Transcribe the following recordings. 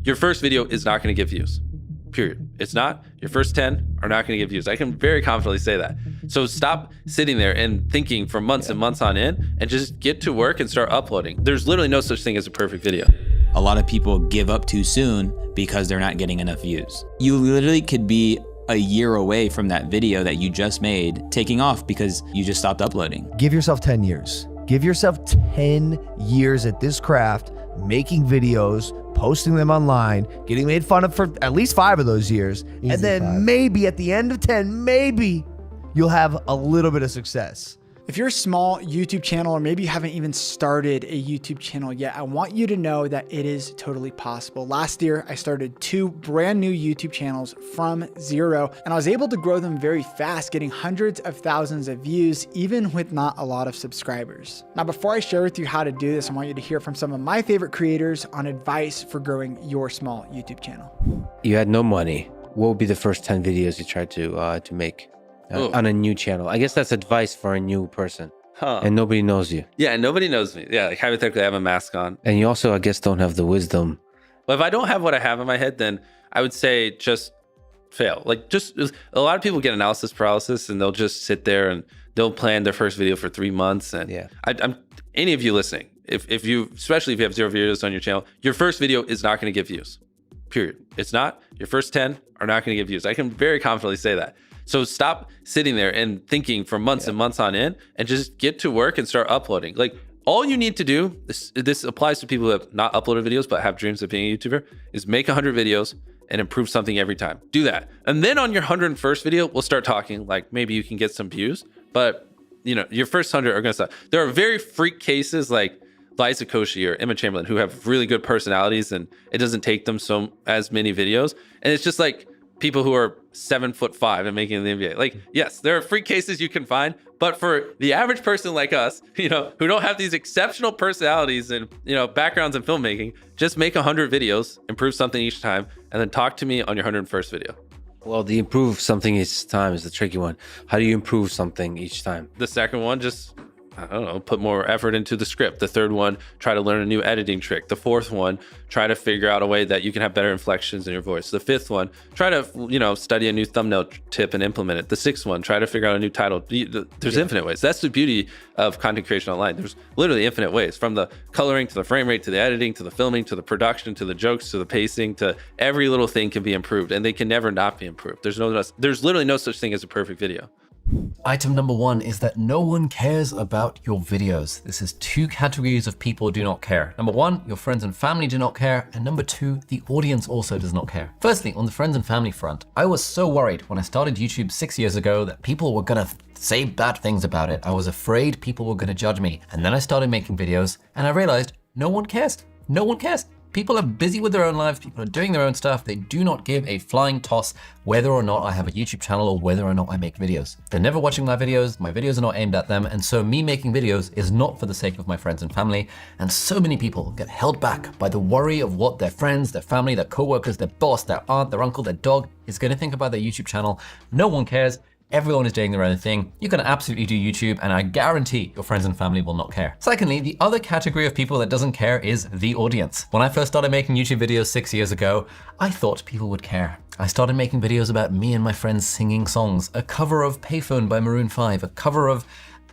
Your first video is not going to get views. Period. It's not. Your first 10 are not going to get views. I can very confidently say that. So stop sitting there and thinking for months and months on end and just get to work and start uploading. There's literally no such thing as a perfect video. A lot of people give up too soon because they're not getting enough views. You literally could be a year away from that video that you just made taking off because you just stopped uploading. Give yourself 10 years. Give yourself 10 years at this craft, making videos, posting them online, getting made fun of for at least 5 of those years. Easy and then 5. Maybe at the end of 10, maybe you'll have a little bit of success. If you're a small YouTube channel, or maybe you haven't even started a YouTube channel yet, I want you to know that it is totally possible. Last year, I started 2 brand new YouTube channels from 0, and I was able to grow them very fast, getting hundreds of thousands of views, even with not a lot of subscribers. Now, before I share with you how to do this, I want you to hear from some of my favorite creators on advice for growing your small YouTube channel. You had no money. What would be the first 10 videos you tried to make? On a new channel? I guess that's advice for a new person. And nobody knows you. Yeah, nobody knows me. Yeah, like hypothetically, I have a mask on. And you also, I guess, don't have the wisdom. But if I don't have what I have in my head, then I would say just fail. Like, just a lot of people get analysis paralysis, and they'll just sit there and they'll plan their first video for 3 months. And yeah, I'm any of you listening, if you, especially if you have 0 videos on your channel, your first video is not going to get views. Period. It's not. Your first 10 are not going to get views. I can very confidently say that. So stop sitting there and thinking for months and months on end and just get to work and start uploading. Like, all you need to do, this applies to people who have not uploaded videos but have dreams of being a YouTuber, is make 100 videos and improve something every time. Do that. And then on your 101st video, we'll start talking, like, maybe you can get some views, but you know, your first 100 are gonna suck. There are very freak cases like Liza Koshy or Emma Chamberlain who have really good personalities, and it doesn't take them as many videos. And it's just like people who are 7'5" and making the NBA. Like, yes, there are freak cases you can find, but for the average person like us, you know, who don't have these exceptional personalities and, you know, backgrounds in filmmaking, just make 100 videos, improve something each time, and then talk to me on your 101st video. Well, the improve something each time is the tricky one. How do you improve something each time? The second one, just, I don't know, put more effort into the script. The third one, try to learn a new editing trick. The fourth one, try to figure out a way that you can have better inflections in your voice. The fifth one, try to, you know, study a new thumbnail tip and implement it. The sixth one, try to figure out a new title. There's infinite ways. That's the beauty of content creation online. There's literally infinite ways, from the coloring to the frame rate, to the editing, to the filming, to the production, to the jokes, to the pacing, to every little thing can be improved, and they can never not be improved. There's literally no such thing as a perfect video. Item number 1 is that no one cares about your videos. This is 2 categories of people who do not care. Number 1, your friends and family do not care. And number 2, the audience also does not care. Firstly, on the friends and family front, I was so worried when I started YouTube 6 years ago that people were gonna say bad things about it. I was afraid people were gonna judge me. And then I started making videos and I realized no one cares. No one cares. People are busy with their own lives. People are doing their own stuff. They do not give a flying toss whether or not I have a YouTube channel or whether or not I make videos. They're never watching my videos. My videos are not aimed at them. And so me making videos is not for the sake of my friends and family. And so many people get held back by the worry of what their friends, their family, their coworkers, their boss, their aunt, their uncle, their dog is going to think about their YouTube channel. No one cares. Everyone is doing their own thing. You can absolutely do YouTube, and I guarantee your friends and family will not care. Secondly, the other category of people that doesn't care is the audience. When I first started making YouTube videos 6 years ago, I thought people would care. I started making videos about me and my friends singing songs, a cover of Payphone by Maroon 5, a cover of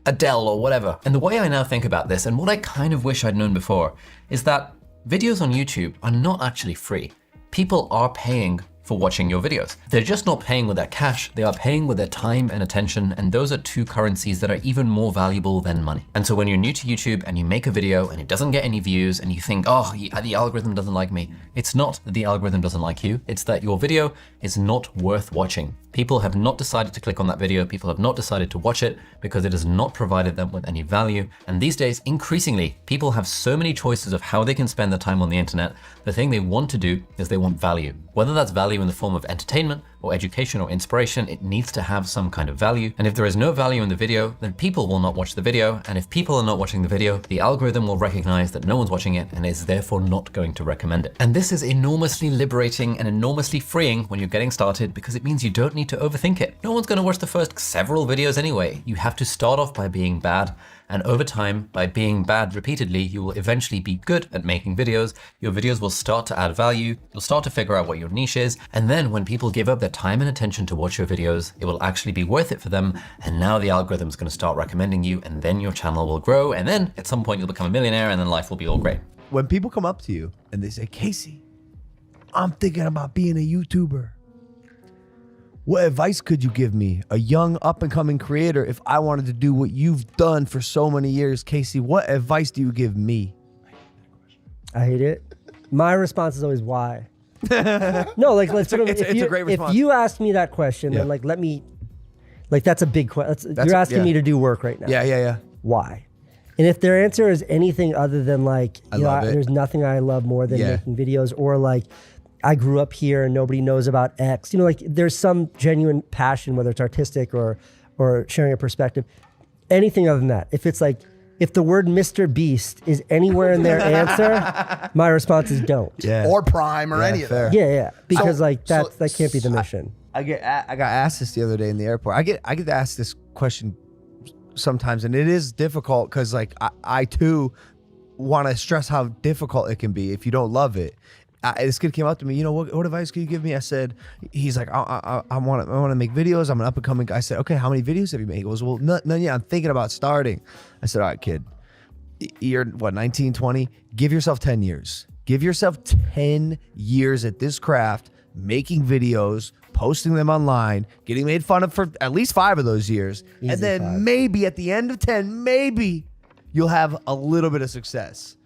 Adele or whatever. And the way I now think about this, and what I kind of wish I'd known before, is that videos on YouTube are not actually free. People are paying for watching your videos. They're just not paying with their cash, they are paying with their time and attention, and those are 2 currencies that are even more valuable than money. And so when you're new to YouTube and you make a video and it doesn't get any views and you think, oh, the algorithm doesn't like me, it's not that the algorithm doesn't like you, it's that your video is not worth watching. People have not decided to click on that video, people have not decided to watch it because it has not provided them with any value. And these days, increasingly, people have so many choices of how they can spend their time on the internet. The thing they want to do is they want value. Whether that's value in the form of entertainment or education or inspiration, it needs to have some kind of value. And if there is no value in the video, then people will not watch the video. And if people are not watching the video, the algorithm will recognize that no one's watching it and is therefore not going to recommend it. And this is enormously liberating and enormously freeing when you're getting started, because it means you don't need to overthink it. No one's going to watch the first several videos anyway. You have to start off by being bad, And over time, by being bad repeatedly, you will eventually be good at making videos. Your videos will start to add value. You'll start to figure out what your niche is. And then when people give up their time and attention to watch your videos, it will actually be worth it for them. And now the algorithm is going to start recommending you, and then your channel will grow. And then at some point you'll become a millionaire, and then life will be all great. When people come up to you and they say, Casey, I'm thinking about being a YouTuber. What advice could you give me, a young up-and-coming creator, if I wanted to do what you've done for so many years? Casey, what advice do you give me? I hate it. My response is always why. No, like let's it's a great response. If you ask me that question, then like let me, like that's a big question. You're asking me to do work right now. Yeah. Why? And if their answer is anything other than like, there's nothing I love more than making videos, or like, I grew up here and nobody knows about X. Like there's some genuine passion, whether it's artistic or sharing a perspective. Anything other than that. If it's like, if the word Mr. Beast is anywhere in their answer, my response is don't. Yeah. Or Prime or any of that. Yeah. Because that can't be the mission. I got asked this the other day in the airport. I get asked this question sometimes, and it is difficult because like I too want to stress how difficult it can be if you don't love it. This kid came up to me, what advice can you give me? I said, he's like, I want to make videos. I'm an up and coming guy. I said, okay, how many videos have you made? He goes, well, none yet. I'm thinking about starting. I said, all right, kid, you're 19, 20? Give yourself 10 years. Give yourself 10 years at this craft, making videos, posting them online, getting made fun of for at least 5 of those years. And then maybe at the end of 10, maybe you'll have a little bit of success.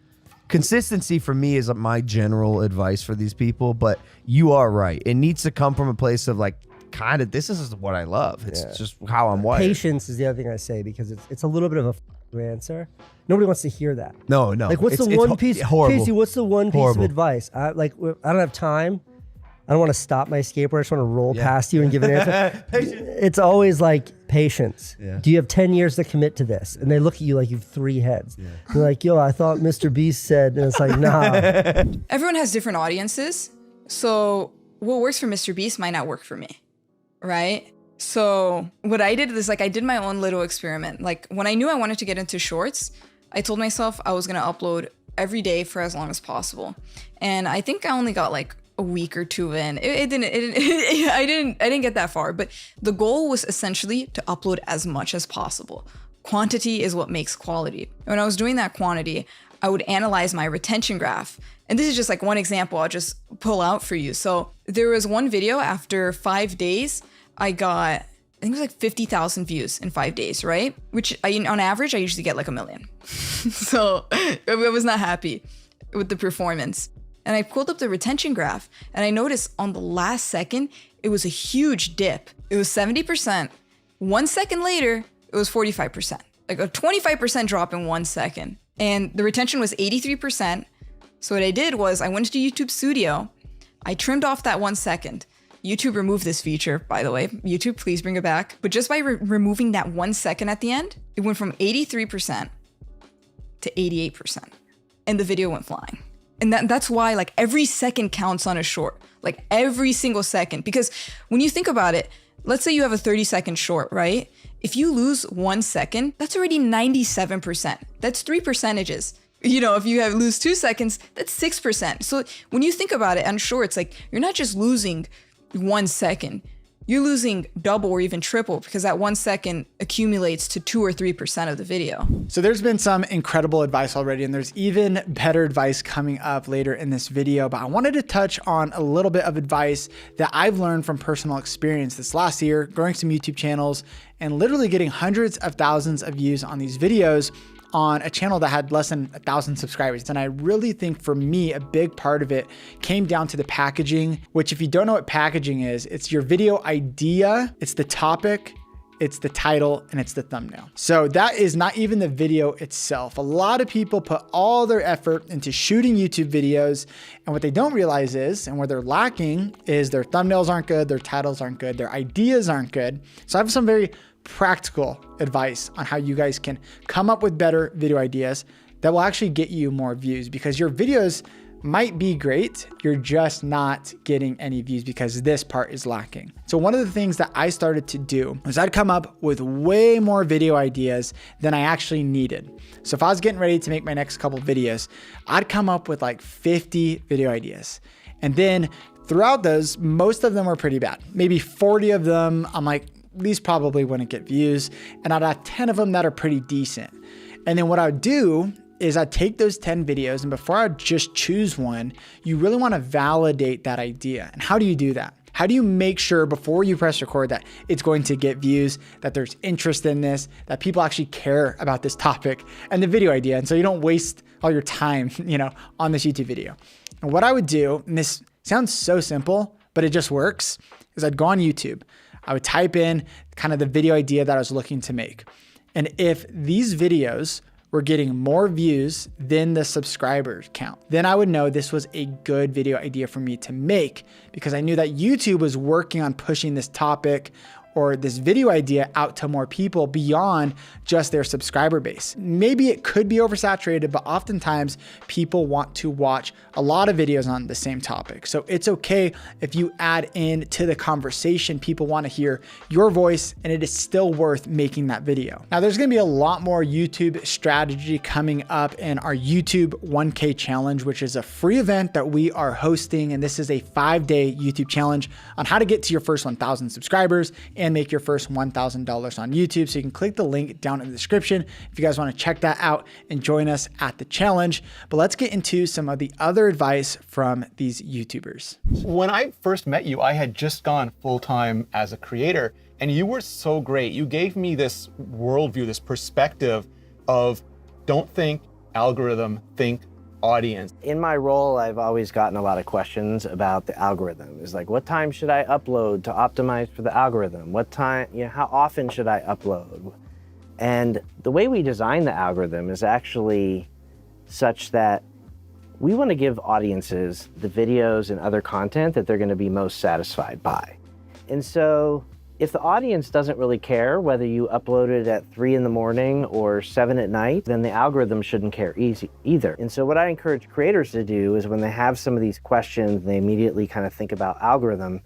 Consistency for me is my general advice for these people, but you are right. It needs to come from a place of like, kind of, this is what I love. It's just how I'm wired. Patience is the other thing I say, because it's a little bit of a answer. Nobody wants to hear that. No. Like, what's the one piece? Casey, what's the one piece of advice? I don't have time. I don't want to stop my skateboard. I just want to roll past you and give an answer. It's always like patience. Yeah. Do you have 10 years to commit to this? And they look at you like you have 3 heads. Yeah. They're like, yo, I thought Mr. Beast said, and it's like, nah. Everyone has different audiences. So what works for Mr. Beast might not work for me, right? So what I did is like, I did my own little experiment. Like when I knew I wanted to get into shorts, I told myself I was going to upload every day for as long as possible. And I think I only got like a week or 2 in. I didn't get that far, but the goal was essentially to upload as much as possible. Quantity is what makes quality. When I was doing that quantity, I would analyze my retention graph. And this is just like one example I'll just pull out for you. So there was one video after 5 days, I got, I think it was like 50,000 views in 5 days, right? Which on average, I usually get like 1 million. So I was not happy with the performance. And I pulled up the retention graph and I noticed on the last second, it was a huge dip. It was 70%. 1 second later, it was 45%, like a 25% drop in 1 second. And the retention was 83%. So what I did was I went to YouTube Studio. I trimmed off that 1 second. YouTube removed this feature, by the way. YouTube, please bring it back. But just by removing that 1 second at the end, it went from 83% to 88%. And the video went flying. And that's why like every second counts on a short, like every single second. Because when you think about it, let's say you have a 30-second short, right? If you lose 1 second, that's already 97%. That's 3 percentages. If you lose 2 seconds, that's 6%. So when you think about it on shorts, like you're not just losing 1 second, you're losing double or even triple, because that 1 second accumulates to 2 or 3% of the video. So there's been some incredible advice already, and there's even better advice coming up later in this video, but I wanted to touch on a little bit of advice that I've learned from personal experience this last year, growing some YouTube channels and literally getting hundreds of thousands of views on these videos on a channel that had less than 1,000 subscribers. And I really think for me, a big part of it came down to the packaging, which if you don't know what packaging is, it's your video idea, it's the topic, it's the title, and it's the thumbnail. So that is not even the video itself. A lot of people put all their effort into shooting YouTube videos, and what they don't realize is, and where they're lacking is their thumbnails aren't good, their titles aren't good, their ideas aren't good. So I have some very practical advice on how you guys can come up with better video ideas that will actually get you more views, because your videos might be great. You're just not getting any views because this part is lacking. So one of the things that I started to do was I'd come up with way more video ideas than I actually needed. So if I was getting ready to make my next couple videos, I'd come up with like 50 video ideas. And then throughout those, most of them were pretty bad. Maybe 40 of them, I'm like, these probably wouldn't get views. And I'd have 10 of them that are pretty decent. And then what I would do is I'd take those 10 videos, and before I just choose one, you really want to validate that idea. And how do you do that? How do you make sure before you press record that it's going to get views, that there's interest in this, that people actually care about this topic and the video idea? And so you don't waste all your time, on this YouTube video. And what I would do, and this sounds so simple, but it just works, is I'd go on YouTube. I would type in kind of the video idea that I was looking to make. And if these videos were getting more views than the subscriber count, then I would know this was a good video idea for me to make, because I knew that YouTube was working on pushing this topic or this video idea out to more people beyond just their subscriber base. Maybe it could be oversaturated, but oftentimes people want to watch a lot of videos on the same topic. So it's okay if you add in to the conversation, people want to hear your voice, and it is still worth making that video. Now there's gonna be a lot more YouTube strategy coming up in our YouTube 1K challenge, which is a free event that we are hosting. And this is a 5-day YouTube challenge on how to get to your first 1,000 subscribers and make your first $1,000 on YouTube. So you can click the link down in the description if you guys want to check that out and join us at the challenge. But let's get into some of the other advice from these YouTubers. When I first met you, I had just gone full-time as a creator, and you were so great. You gave me this worldview, this perspective of don't think algorithm, think audience. In my role, I've always gotten a lot of questions about the algorithm. It's like, what time should I upload to optimize for the algorithm? What time, how often should I upload? And the way we design the algorithm is actually such that we want to give audiences the videos and other content that they're going to be most satisfied by. And so if the audience doesn't really care whether you upload it at 3 in the morning or 7 at night, then the algorithm shouldn't care either. And so what I encourage creators to do is when they have some of these questions, they immediately kind of think about algorithm,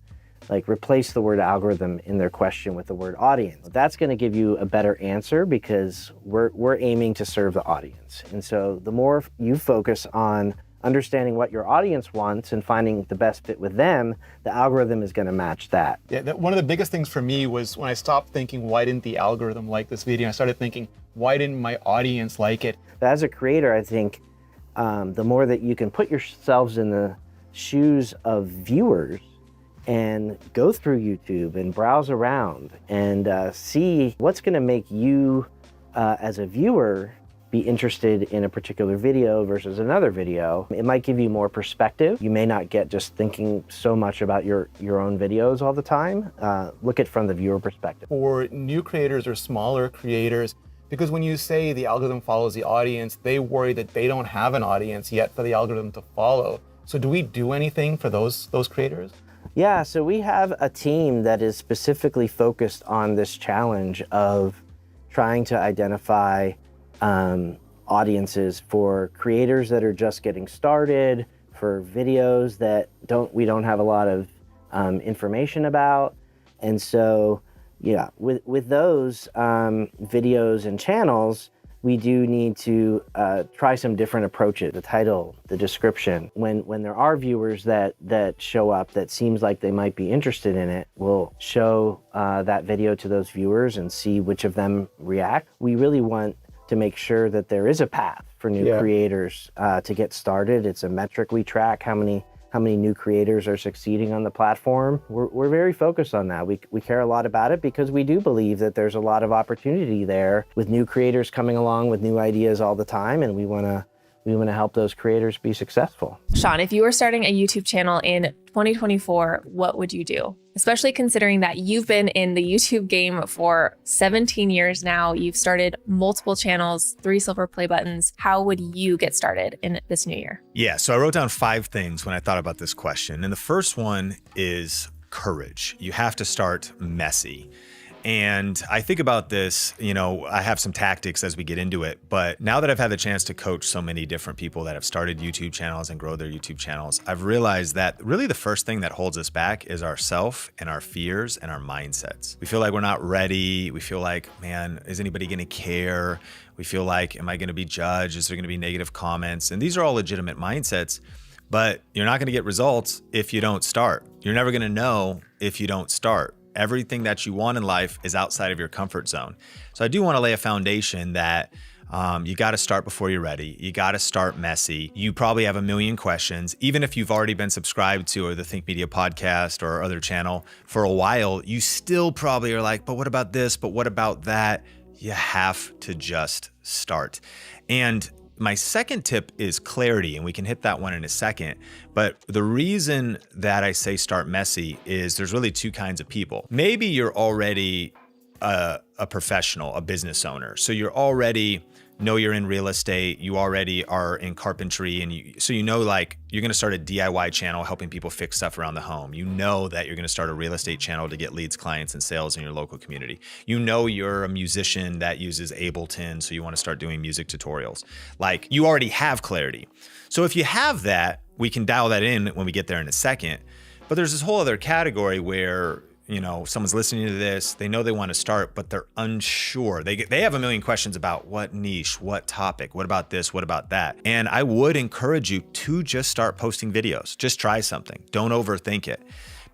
like replace the word algorithm in their question with the word audience. That's going to give you a better answer because we're aiming to serve the audience. And so the more you focus on understanding what your audience wants and finding the best fit with them, the algorithm is going to match that. Yeah, one of the biggest things for me was when I stopped thinking, why didn't the algorithm like this video? I started thinking, why didn't my audience like it? As a creator, I think the more that you can put yourselves in the shoes of viewers and go through YouTube and browse around and see what's going to make you as a viewer be interested in a particular video versus another video. It might give you more perspective. You may not get just thinking so much about your own videos all the time. Look at it from the viewer perspective. For new creators or smaller creators, because when you say the algorithm follows the audience, they worry that they don't have an audience yet for the algorithm to follow. So do we do anything for those creators? Yeah, so we have a team that is specifically focused on this challenge of trying to identify audiences for creators that are just getting started, for videos that we don't have a lot of information about. And so, yeah, with those videos and channels, we do need to try some different approaches. The title, the description. When there are viewers that show up that seems like they might be interested in it, we'll show that video to those viewers and see which of them react. We really want to make sure that there is a path for new creators to get started. It's a metric we track, how many new creators are succeeding on the platform. We're very focused on that. We care a lot about it because we do believe that there's a lot of opportunity there with new creators coming along with new ideas all the time, and we want to help those creators be successful. Sean, if you were starting a YouTube channel in 2024, what would you do? Especially considering that you've been in the YouTube game for 17 years now. You've started multiple channels, 3 silver play buttons. How would you get started in this new year? Yeah, so I wrote down 5 things when I thought about this question. And the first one is courage. You have to start messy. And I think about this, you know, I have some tactics as we get into it, but now that I've had the chance to coach so many different people that have started YouTube channels and grow their YouTube channels, I've realized that really the first thing that holds us back is ourself and our fears and our mindsets. We feel like we're not ready. We feel like, man, is anybody going to care? We feel like, am I going to be judged? Is there going to be negative comments? And these are all legitimate mindsets, but you're not going to get results if you don't start. You're never going to know if you don't start. Everything that you want in life is outside of your comfort zone. So I do want to lay a foundation that you got to start before you're ready. You got to start messy. You probably have a million questions. Even if you've already been subscribed to or the Think Media podcast or our other channel for a while, you still probably are like, but what about this? But what about that? You have to just start. And my second tip is clarity, and we can hit that one in a second. But the reason that I say start messy is there's really two kinds of people. Maybe you're already a professional, a business owner. So you're already know you're in real estate, you already are in carpentry, and so you know, like, you're gonna start a DIY channel helping people fix stuff around the home. You know that you're gonna start a real estate channel to get leads, clients, and sales in your local community. You know you're a musician that uses Ableton, so you wanna start doing music tutorials. Like, you already have clarity. So if you have that, we can dial that in when we get there in a second. But there's this whole other category where, you know, someone's listening to this, they know they want to start, but they're unsure. They have a million questions about what niche, what topic, what about this, what about that? And I would encourage you to just start posting videos. Just try something. Don't overthink it,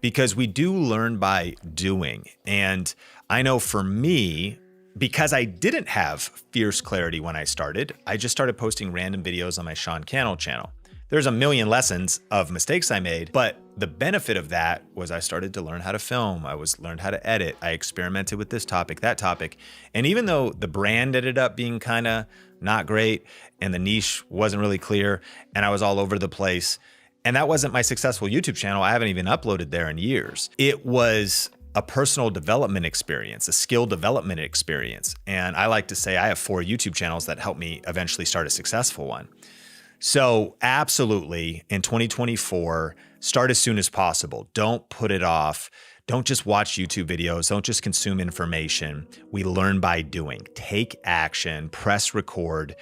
because we do learn by doing. And I know for me, because I didn't have fierce clarity when I started, I just started posting random videos on my Sean Cannell channel. There's a million lessons of mistakes I made, but the benefit of that was I started to learn how to film. I learned how to edit. I experimented with this topic, that topic. And even though the brand ended up being kind of not great and the niche wasn't really clear and I was all over the place, and that wasn't my successful YouTube channel, I haven't even uploaded there in years. It was a personal development experience, a skill development experience. And I like to say I have 4 YouTube channels that helped me eventually start a successful one. So absolutely, in 2024, start as soon as possible. Don't put it off. Don't just watch YouTube videos. Don't just consume information. We learn by doing. Take action, press record.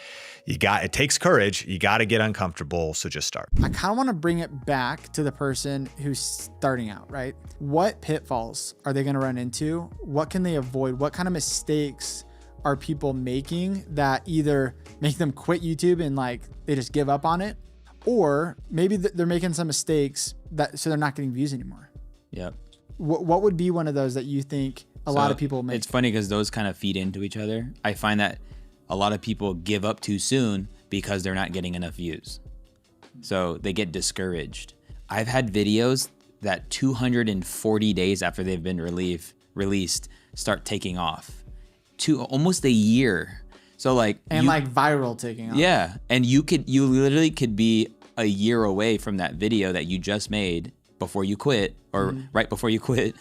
It takes courage. You got to get uncomfortable. So just start. I kind of want to bring it back to the person who's starting out, right? What pitfalls are they going to run into? What can they avoid? What kind of mistakes are people making that either make them quit YouTube and like they just give up on it, or maybe they're making some mistakes so they're not getting views anymore? Yep. What would be one of those that you think a lot of people make? It's funny because those kind of feed into each other. I find that a lot of people give up too soon because they're not getting enough views. So they get discouraged. I've had videos that 240 days after they've been released start taking off. To almost a year. So like, and like viral taking off. Yeah. And you literally could be a year away from that video that you just made before you quit, or right before you quit,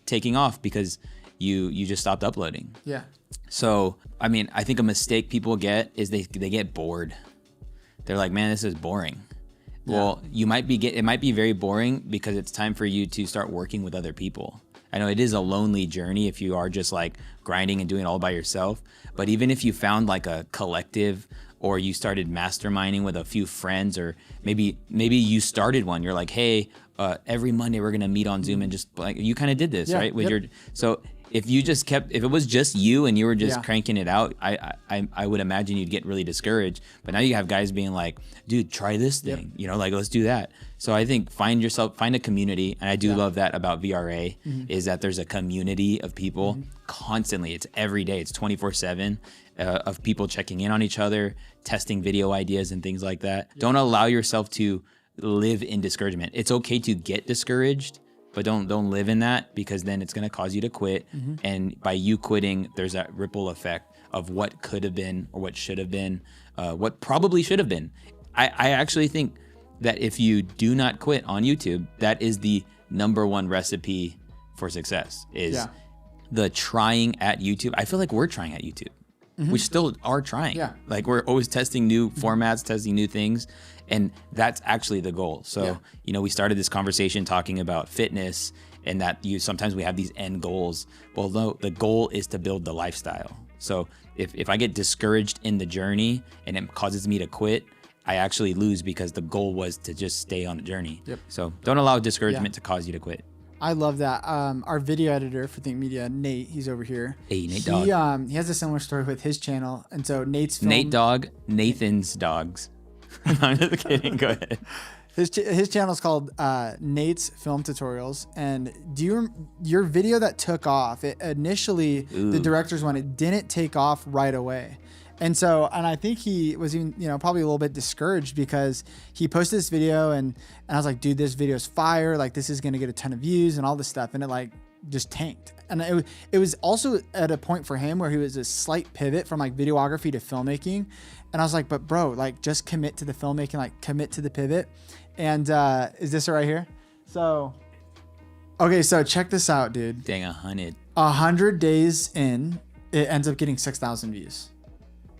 taking off because you just stopped uploading. Yeah. So, I mean, I think a mistake people get is they get bored. They're like, man, this is boring. Yeah. Well, it might be very boring because it's time for you to start working with other people. I know it is a lonely journey if you are just like grinding and doing it all by yourself. But even if you found like a collective, or you started masterminding with a few friends, or maybe you started one, you're like, hey, every Monday we're gonna meet on Zoom, and just like, you kind of did this, right? With so if it was just you and you were just cranking it out, I would imagine you'd get really discouraged. But now you have guys being like, dude, try this thing, you know, like, let's do that. So I think find a community. And I do love that about VRA, is that there's a community of people constantly. It's every day. It's 24/7 of people checking in on each other, testing video ideas and things like that. Don't allow yourself to live in discouragement. It's okay to get discouraged, but don't live in that, because then it's going to cause you to quit. And by you quitting, there's that ripple effect of what could have been, or what should have been, what probably should have been. I actually think that if you do not quit on YouTube, that is the #1 recipe for success, is the trying at YouTube. I feel like we're trying at YouTube. We still are trying. Like, we're always testing new formats, testing new things. And that's actually the goal. So, you know, we started this conversation talking about fitness and that sometimes we have these end goals. Well, no, the goal is to build the lifestyle. So if I get discouraged in the journey and it causes me to quit, I actually lose because the goal was to just stay on the journey. Yep. So don't allow discouragement to cause you to quit. I love that. Our video editor for Think Media, Nate, he's over here. Hey, Nate Dog. He has a similar story with his channel. And so Nate's film, Nate Dog, Nathan's Dogs. I'm just kidding. Go ahead. His channel is called Nate's Film Tutorials. And your video that took off, initially the director's one, it didn't take off right away. And I think he was even, probably a little bit discouraged because he posted this video and I was like, dude, this video is fire. Like, this is going to get a ton of views and all this stuff. And it like just tanked. And it was also at a point for him where he was a slight pivot from like videography to filmmaking. And I was like, but bro, like just commit to the filmmaking, like commit to the pivot. And is this right here? So, okay, so check this out, dude. Dang, 100. 100 days in, it ends up getting 6,000 views.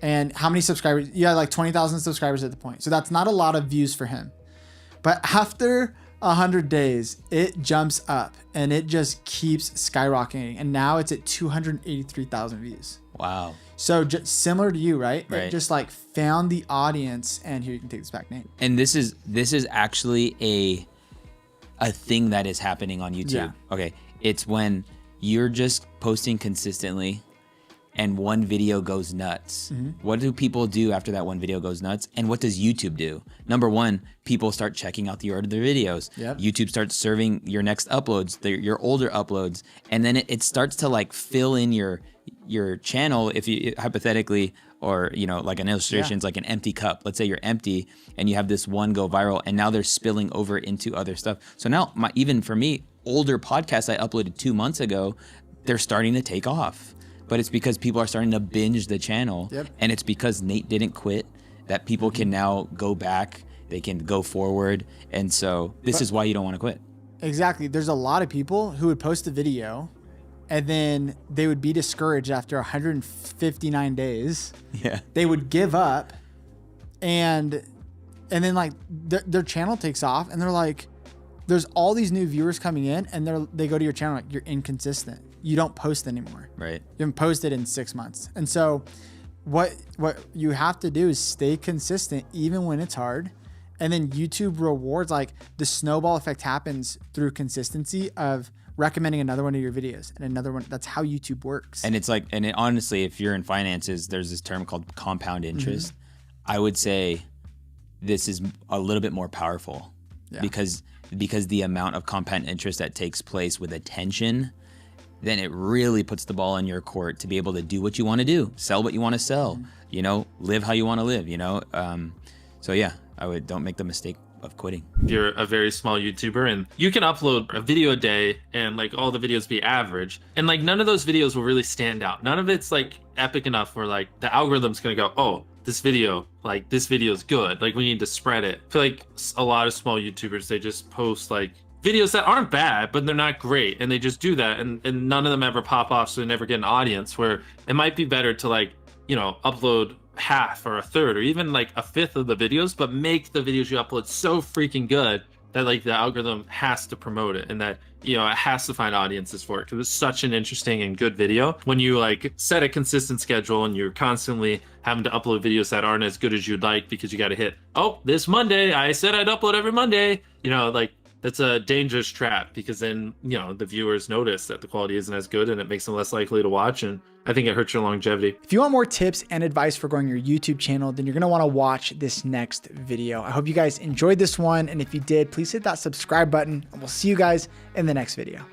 And how many subscribers? You had like 20,000 subscribers at the point. So that's not a lot of views for him. But after 100 days, it jumps up and it just keeps skyrocketing. And now it's at 283,000 views. Wow. So just similar to you, right? Right. It just like found the audience. And here, you can take this back, Nate. And this is actually a thing that is happening on YouTube. Yeah. Okay. It's when you're just posting consistently and one video goes nuts. What do people do after that one video goes nuts? And what does YouTube do? Number one, people start checking out the order of their videos. Yep. YouTube starts serving your next uploads, your older uploads. And then it starts to like fill in your channel, if you hypothetically, or like an illustration is like an empty cup. Let's say you're empty and you have this one go viral and now they're spilling over into other stuff. So now even for me, older podcasts I uploaded 2 months ago, they're starting to take off. But it's because people are starting to binge the channel. Yep. And it's because Nate didn't quit that people can now go back, they can go forward. And so this is why you don't want to quit. Exactly. There's a lot of people who would post a video and then they would be discouraged after 159 days. Yeah. They would give up and then like their channel takes off and they're like, there's all these new viewers coming in and they go to your channel like, you're inconsistent. You don't post anymore. Right. You haven't posted in 6 months. And so what you have to do is stay consistent even when it's hard. And then YouTube rewards, like the snowball effect happens through consistency of recommending another one of your videos and another one. That's how YouTube works. And it's like, honestly, if you're in finances, there's this term called compound interest. I would say this is a little bit more powerful because the amount of compound interest that takes place with attention, then it really puts the ball in your court to be able to do what you want to do, sell what you want to sell, live how you want to live, So yeah, don't make the mistake of quitting. If you're a very small YouTuber and you can upload a video a day and like all the videos be average and like none of those videos will really stand out. None of it's like epic enough where like the algorithm's going to go, oh, this video is good. Like we need to spread it. I feel like a lot of small YouTubers, they just post like videos that aren't bad, but they're not great. And they just do that. And none of them ever pop off. So they never get an audience, where it might be better to like, upload half or a third or even like a fifth of the videos, but make the videos you upload so freaking good that like the algorithm has to promote it and that, it has to find audiences for it. Cause it's such an interesting and good video. When you like set a consistent schedule and you're constantly having to upload videos that aren't as good as you'd like because you got to hit, this Monday, I said I'd upload every Monday, that's a dangerous trap because then, the viewers notice that the quality isn't as good and it makes them less likely to watch. And I think it hurts your longevity. If you want more tips and advice for growing your YouTube channel, then you're going to want to watch this next video. I hope you guys enjoyed this one. And if you did, please hit that subscribe button and we'll see you guys in the next video.